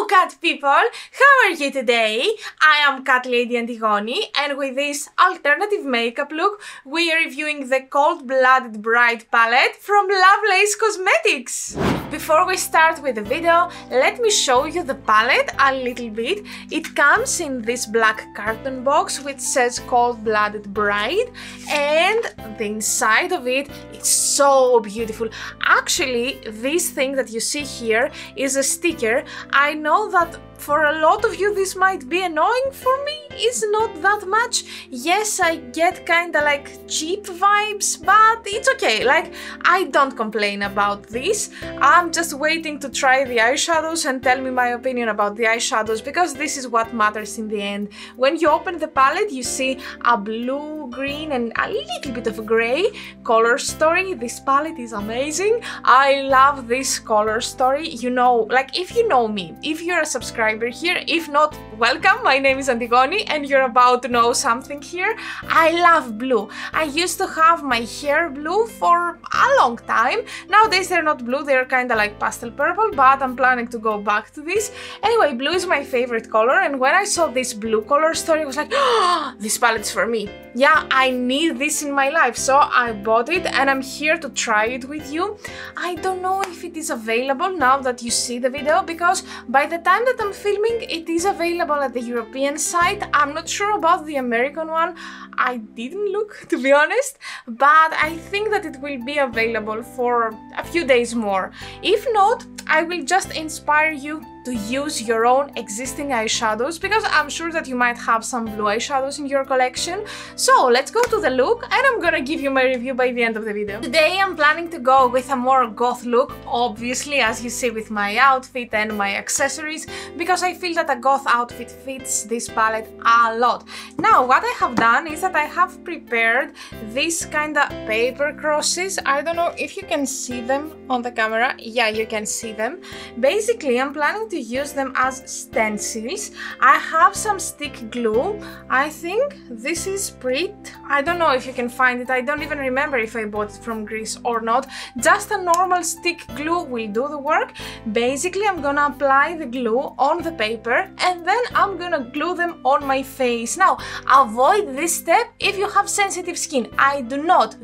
Hello cat people, how are you today? I am Catlady Antigoni, and with this alternative makeup look we are reviewing the Cold Blooded Bride palette from Lovelace Cosmetics. Before we start with the video, let me show you the palette a little bit. It comes in this black carton box which says Cold Blooded Bride, and the inside of it is so beautiful. Actually, this thing that you see here is a sticker. I know that for a lot of you this might be annoying. For me, it's not that much. Yes, I get kinda like cheap vibes, but it's okay. Like, I don't complain about this. I'm just waiting to try the eyeshadows and tell me my opinion about the eyeshadows, because this is what matters in the end. When you open the palette, you see a blue, green and a little bit of a grey color story. This palette is amazing. I love this color story. You know, like, if you know me, if you're a subscriber here, if not, welcome. My name is Antigoni and you're about to know something here. I love blue. I used to have my hair blue for a long time. Nowadays they're not blue, they're kind of like pastel purple, but I'm planning to go back to this. Anyway, blue is my favorite color, and when I saw this blue color story, I was like, oh, this palette's for me. Yeah, I need this in my life, so I bought it and I'm here to try it with you. I don't know if it is available now that you see the video, because by the time that I'm filming, it is available at the European site. I'm not sure about the American one. I didn't look, to be honest, but I think that it will be available for a few days more. If not, I will just inspire you to use your own existing eyeshadows, because I'm sure that you might have some blue eyeshadows in your collection. So let's go to the look, and I'm gonna give you my review by the end of the video. Today I'm planning to go with a more goth look, obviously, as you see with my outfit and my accessories, because I feel that a goth outfit fits this palette a lot. Now, what I have done is that I have prepared these kind of paper crosses. I don't know if you can see them on the camera. Yeah, you can see them. Basically, I'm planning to use them as stencils. I have some stick glue. I think this is Prit. I don't know if you can find it. I don't even remember if I bought it from Greece or not. Just a normal stick glue will do the work. Basically, I'm gonna apply the glue on the paper and then I'm gonna glue them on my face. Now, avoid this step if you have sensitive skin. I do not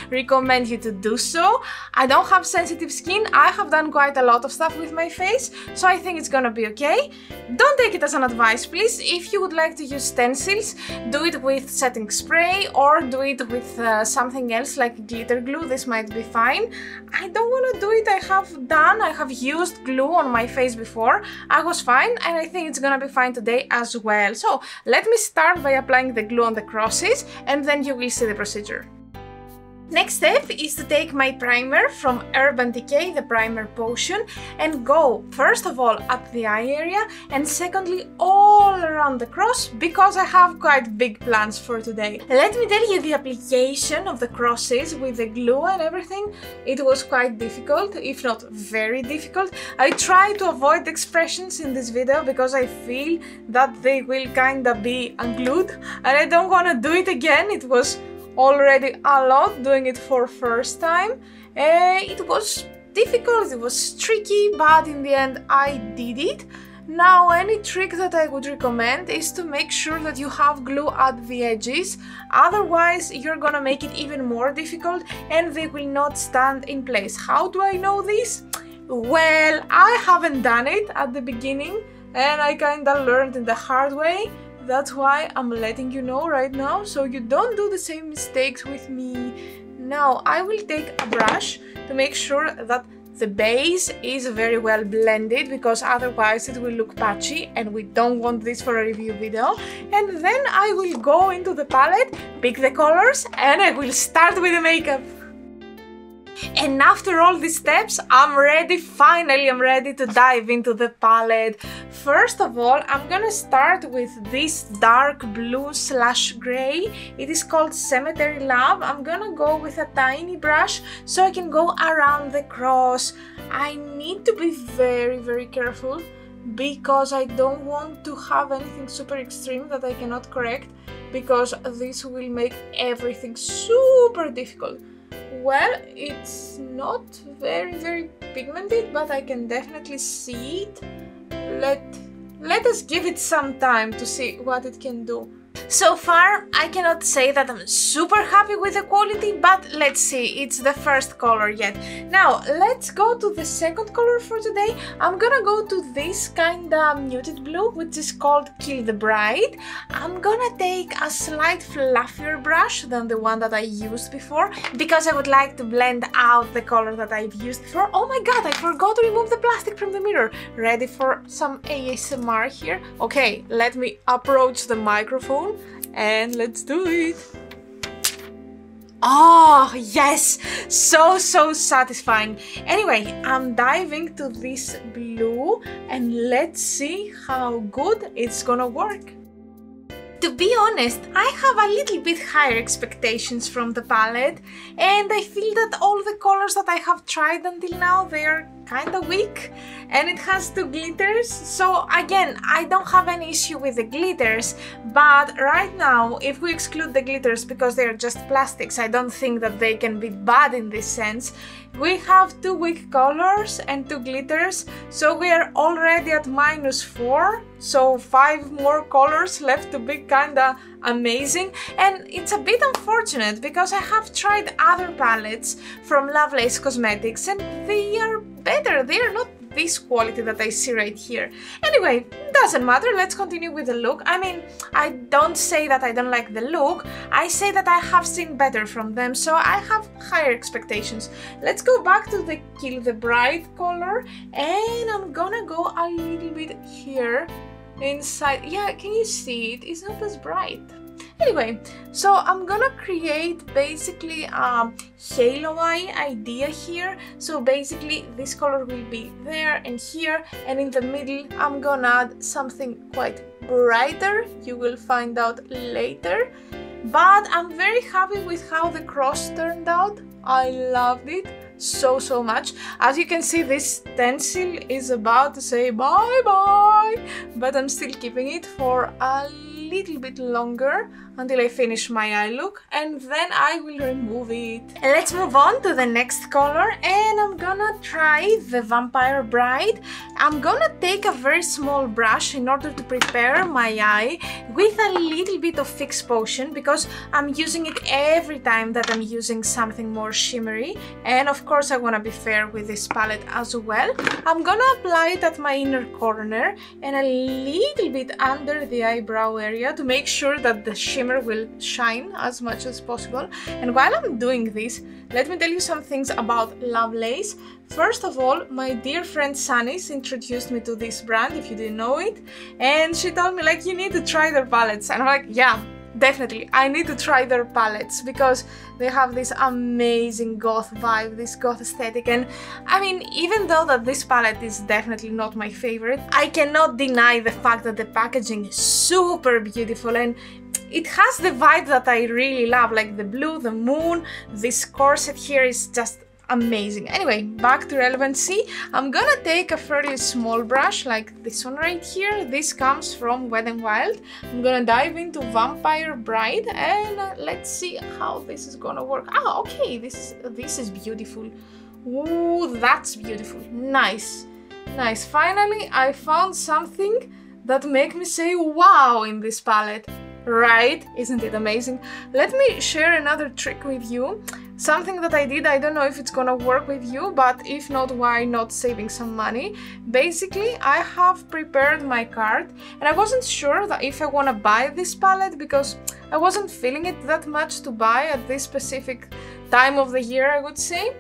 recommend you to do so. I don't have sensitive skin. I have done quite a lot of stuff with my face, so I think it's gonna be okay. Don't take it as an advice, please. If you would like to use stencils, do it with setting spray or do it with something else like glitter glue. This might be fine. I don't want to do it. I have used glue on my face before. I was fine, and I think it's gonna be fine today as well. So let me start by applying the glue on the crosses, and then you will see the procedure. Next step is to take my primer from Urban Decay, the primer potion, and go first of all at the eye area and secondly all around the cross, because I have quite big plans for today. Let me tell you, the application of the crosses with the glue and everything, it was quite difficult, if not very difficult. I try to avoid expressions in this video because I feel that they will kinda be unglued, and I don't want to do it again. It was already a lot doing it for first time. It was difficult, it was tricky, but in the end I did it. Now, any trick that I would recommend is to make sure that you have glue at the edges, otherwise you're gonna make it even more difficult and they will not stand in place. How do I know this? Well, I haven't done it at the beginning and I kinda learned in the hard way. That's why I'm letting you know right now, so you don't do the same mistakes with me. Now, I will take a brush to make sure that the base is very well blended, because otherwise it will look patchy and we don't want this for a review video. And then I will go into the palette, pick the colors, and I will start with the makeup. And after all these steps, I'm ready, finally I'm ready to dive into the palette. First of all, I'm gonna start with this dark blue / grey. It is called Cemetery Love. I'm gonna go with a tiny brush so I can go around the cross. I need to be very careful because I don't want to have anything super extreme that I cannot correct, because this will make everything super difficult. Well, it's not very pigmented, but I can definitely see it. let us give it some time to see what it can do. So far, I cannot say that I'm super happy with the quality, but let's see, it's the first color yet. Now, let's go to the second color for today. I'm gonna go to this kinda muted blue, which is called Kill the Bride. I'm gonna take a slight fluffier brush than the one that I used before, because I would like to blend out the color that I've used before. Oh my god, I forgot to remove the plastic from the mirror. Ready for some ASMR here? Okay, let me approach the microphone. And let's do it. Oh, yes! So satisfying. Anyway, I'm diving to this blue and let's see how good it's gonna work. To be honest, I have a little bit higher expectations from the palette, and I feel that all the colors that I have tried until now, they are kinda weak, and it has two glitters. So again, I don't have any issue with the glitters, but right now, if we exclude the glitters because they are just plastics, I don't think that they can be bad in this sense. We have two weak colors and two glitters, so we are already at -4, so 5 more colors left to be kinda amazing. And it's a bit unfortunate because I have tried other palettes from Lovelace Cosmetics and they are better, they are not this quality that I see right here. Anyway, doesn't matter, let's continue with the look. I mean, I don't say that I don't like the look, I say that I have seen better from them, so I have higher expectations. Let's go back to the Kill the Bride color, and I'm gonna go a little bit here inside. Yeah, can you see it? It's not as bright. Anyway, so I'm gonna create basically a halo eye idea here. So basically this color will be there and here, and in the middle I'm gonna add something quite brighter. You will find out later. But I'm very happy with how the cross turned out. I loved it so much. As you can see, this stencil is about to say bye bye, but I'm still keeping it for a little bit longer until I finish my eye look, and then I will remove it. And let's move on to the next color, and I'm gonna try the Vampire Bride. I'm gonna take a very small brush in order to prepare my eye with a little bit of Fix Potion, because I'm using it every time that I'm using something more shimmery, and of course I want to be fair with this palette as well. I'm gonna apply it at my inner corner and a little bit under the eyebrow area to make sure that the shimmer will shine as much as possible. And while I'm doing this, let me tell you some things about Lovelace. First of all, my dear friend Sunny's introduced me to this brand, if you didn't know it, and she told me like, you need to try their palettes, and I'm like, yeah, definitely, I need to try their palettes because they have this amazing goth vibe, this goth aesthetic. And I mean, even though that this palette is definitely not my favorite, I cannot deny the fact that the packaging is super beautiful and it has the vibe that I really love, like the blue, the moon, this corset here is just amazing. Anyway, back to relevancy. I'm gonna take a fairly small brush like this one right here. This comes from Wet n Wild. I'm gonna dive into Vampire Bride and let's see how this is gonna work. Ah, okay, this is beautiful. Ooh, that's beautiful. Nice. Nice. Finally, I found something that make me say wow in this palette. Right? Isn't it amazing? Let me share another trick with you. Something that I did, I don't know if it's gonna work with you, but if not, why not saving some money? Basically, I have prepared my cart and I wasn't sure that if I wanna buy this palette because I wasn't feeling it that much to buy at this specific time of the year, I would say.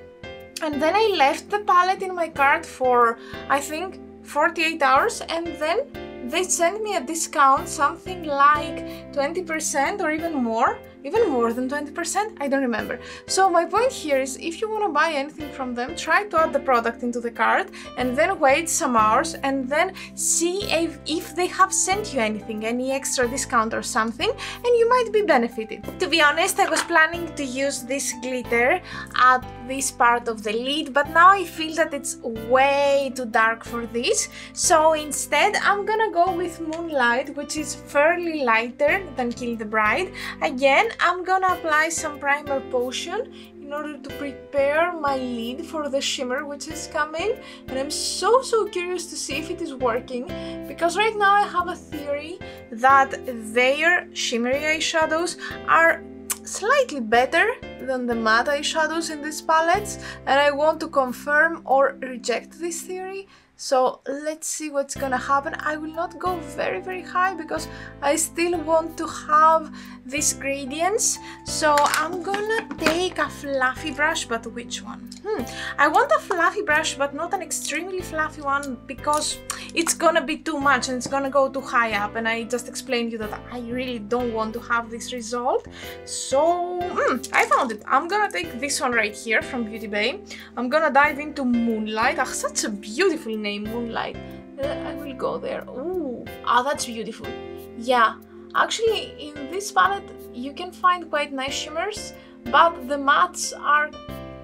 And then I left the palette in my cart for, I think, 48 hours, and then they sent me a discount, something like 20% or even more than 20%, I don't remember. So my point here is, if you want to buy anything from them, try to add the product into the cart and then wait some hours and then see if they have sent you anything, any extra discount or something, and you might be benefited. To be honest, I was planning to use this glitter at this part of the lid, but now I feel that it's way too dark for this, so instead I'm gonna go with Moonlight, which is fairly lighter than Kill the Bride. Again, I'm gonna apply some primer potion in in order to prepare my lid for the shimmer which is coming, and I'm so curious to see if it is working, because right now I have a theory that their shimmery eyeshadows are slightly better than the matte eyeshadows in these palettes, and I want to confirm or reject this theory. So let's see what's gonna happen. I will not go very high because I still want to have these gradients. So I'm gonna take a fluffy brush, but which one? I want a fluffy brush, but not an extremely fluffy one, because it's gonna be too much and it's gonna go too high up, and I just explained you that I really don't want to have this result. So I found it. I'm gonna take this one right here from Beauty Bay. I'm gonna dive into Moonlight. Ah, such a beautiful name, Moonlight. I will go there. Ooh, ah, that's beautiful. Yeah, actually in this palette you can find quite nice shimmers, but the mattes are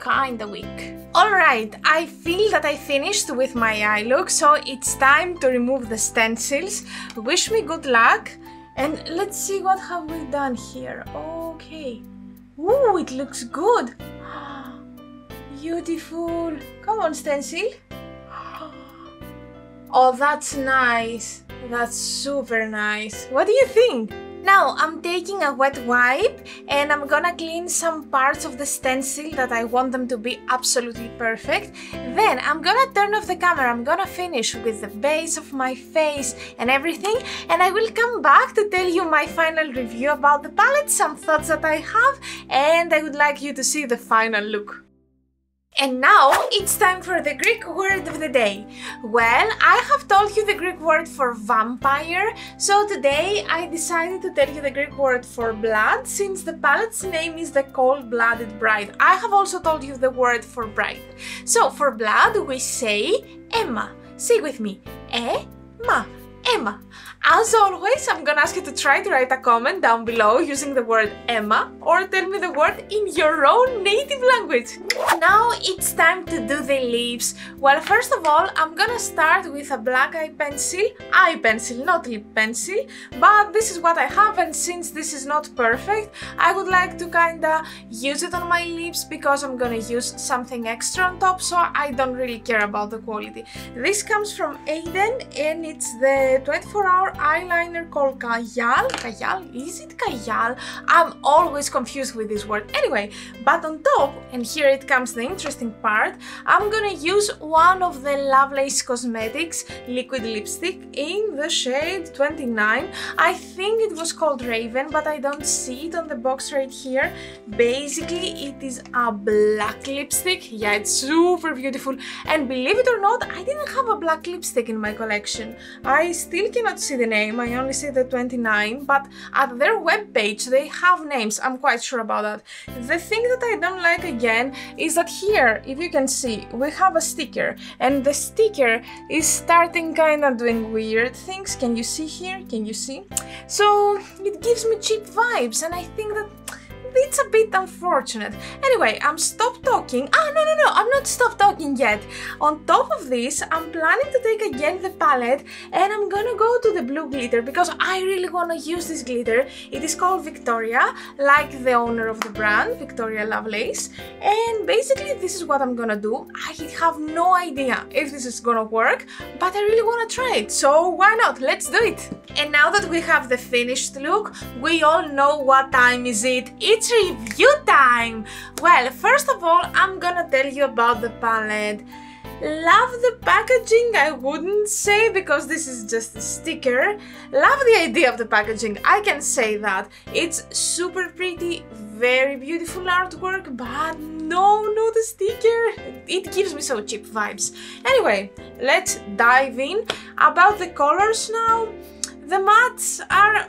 kinda weak. Alright, I feel that I finished with my eye look, so it's time to remove the stencils. Wish me good luck, and let's see what have we done here. Okay. Ooh, it looks good. Beautiful. Come on, stencil. Oh, that's nice. That's super nice. What do you think? Now I'm taking a wet wipe and I'm gonna clean some parts of the stencil that I want them to be absolutely perfect. Then I'm gonna turn off the camera. I'm gonna finish with the base of my face and everything, and I will come back to tell you my final review about the palette, some thoughts that I have, and I would like you to see the final look. And now it's time for the Greek word of the day. Well, I have told you the Greek word for vampire, so today I decided to tell you the Greek word for blood, since the palette's name is the Cold-Blooded Bride. I have also told you the word for bride. So for blood we say αίμα. Say with me, αίμα. Αίμα. As always, I'm gonna ask you to try to write a comment down below using the word αίμα, or tell me the word in your own native language. Now it's time to do the lips. Well, first of all, I'm gonna start with a black eye pencil, not lip pencil, but this is what I have, and since this is not perfect, I would like to kinda use it on my lips because I'm gonna use something extra on top, so I don't really care about the quality. This comes from Aden, and it's the 24-hour eyeliner called Kajal. Kajal? Is it Kajal? I'm always confused with this word. Anyway, but on top, and here it comes the interesting part, I'm gonna use one of the Lovelace Cosmetics liquid lipstick in the shade 29. I think it was called Raven, but I don't see it on the box right here. Basically, it is a black lipstick. Yeah, it's super beautiful. And believe it or not, I didn't have a black lipstick in my collection. I still cannot see the name, I only see the 29, but at their webpage they have names, I'm quite sure about that. The thing that I don't like again is that here, if you can see, we have a sticker, and the sticker is starting kinda doing weird things. Can you see here? Can you see? So it gives me cheap vibes, and I think that it's a bit unfortunate. Anyway, I'm stopped talking. No, I'm not stopped talking yet. On top of this, I'm planning to take again the palette, and I'm gonna go to the blue glitter because I really want to use this glitter. It is called Victoria, like the owner of the brand, Victoria Lovelace. And basically, this is what I'm gonna do. I have no idea if this is gonna work, but I really want to try it. So why not? Let's do it. And now that we have the finished look, we all know what time is it. It's review time! Well, first of all, I'm gonna tell you about the palette. Love the packaging, I wouldn't say, because this is just a sticker. Love the idea of the packaging, I can say that. It's super pretty, very beautiful artwork, but no, not the sticker. It gives me so cheap vibes. Anyway, let's dive in. About the colors now. The mattes are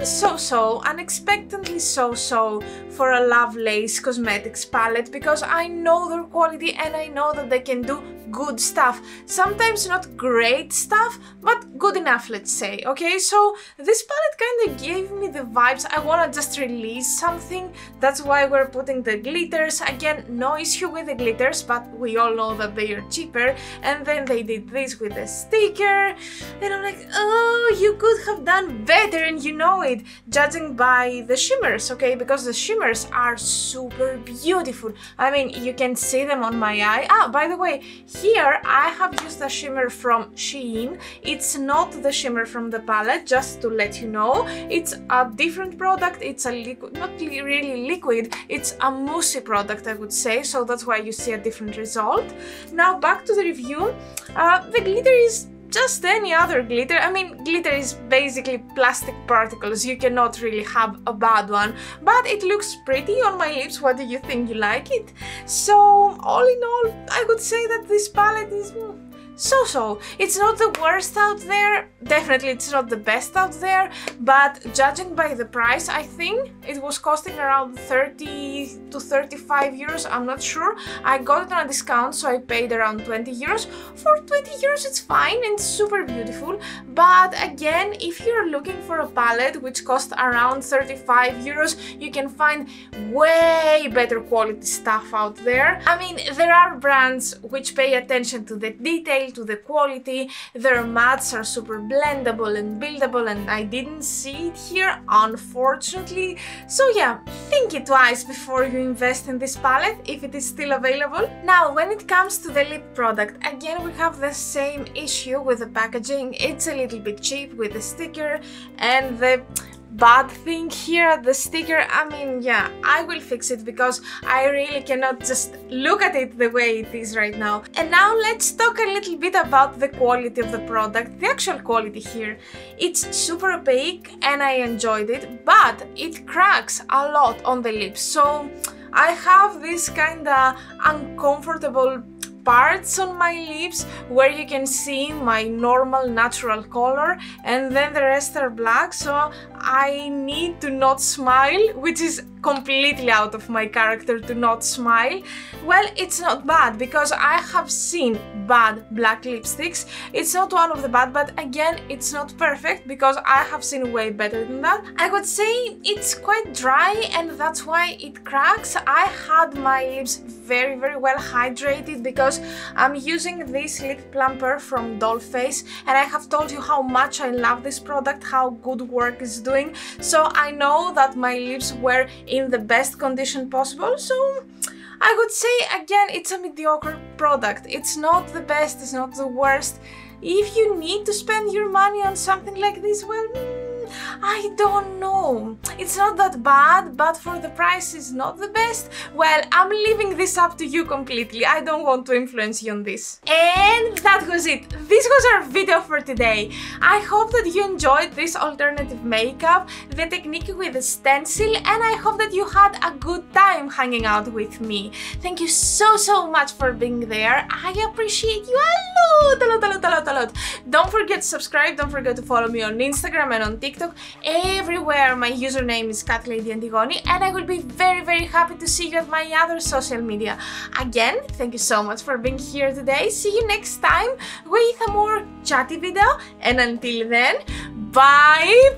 so-so, unexpectedly so-so for a Lovelace Cosmetics palette, because I know their quality and I know that they can do good stuff. Sometimes not great stuff, but good enough, let's say, okay? So this palette kind of gave me the vibes. I want to just release something. That's why we're putting the glitters. Again, no issue with the glitters, but we all know that they are cheaper. And then they did this with the sticker. And I'm like, oh, you could have done better, and you know it. liquid, judging by the shimmers, okay, because the shimmers are super beautiful. I mean, you can see them on my eye. Ah, by the way, here I have used a shimmer from Shein. It's not the shimmer from the palette, just to let you know. It's a different product. It's a liquid, not really liquid, it's a moussey product, I would say, so that's why you see a different result. Now back to the review. The glitter is just any other glitter. I mean, glitter is basically plastic particles. You cannot really have a bad one, but it looks pretty on my lips. What do you think? You like it? So all in all, I would say that this palette is so-so. It's not the worst out there, definitely it's not the best out there, but judging by the price, I think it was costing around 30 to 35 euros, I'm not sure. I got it on a discount, so I paid around 20 euros. For 20 euros it's fine and super beautiful, but again, if you're looking for a palette which costs around 35 euros, you can find way better quality stuff out there. I mean, there are brands which pay attention to the detail, to the quality, their mattes are super blendable and buildable, and I didn't see it here, unfortunately. So yeah, think it twice before you invest in this palette, if it is still available. Now, when it comes to the lip product, again we have the same issue with the packaging. It's a little bit cheap with the sticker, and the bad thing here, the sticker, I mean, yeah, I will fix it because I really cannot just look at it the way it is right now. And now let's talk a little bit about the quality of the product, the actual quality here. It's super opaque and I enjoyed it, but it cracks a lot on the lips. So I have this kinda uncomfortable parts on my lips where you can see my normal natural color and then the rest are black, so I need to not smile, which is completely out of my character to not smile. Well, it's not bad because I have seen bad black lipsticks. It's not one of the bad, but again, it's not perfect because I have seen way better than that. I would say it's quite dry and that's why it cracks. I had my lips very well hydrated because I'm using this lip plumper from Dollface, and I have told you how much I love this product, how good work it's doing, so I know that my lips were in the best condition possible. So I would say again, it's a mediocre product. It's not the best, it's not the worst. If you need to spend your money on something like this, well, I don't know. It's not that bad, but for the price it's not the best. Well, I'm leaving this up to you completely. I don't want to influence you on this. And that was it. This was our video for today. I hope that you enjoyed this alternative makeup, the technique with the stencil, and I hope that you had a good time hanging out with me. Thank you so much for being there. I appreciate you a lot. Don't forget to subscribe, don't forget to follow me on Instagram and on TikTok. Everywhere my username is Catlady Antigoni, and I will be very happy to see you at my other social media. Again, thank you so much for being here today. See you next time with a more chatty video, and until then, bye!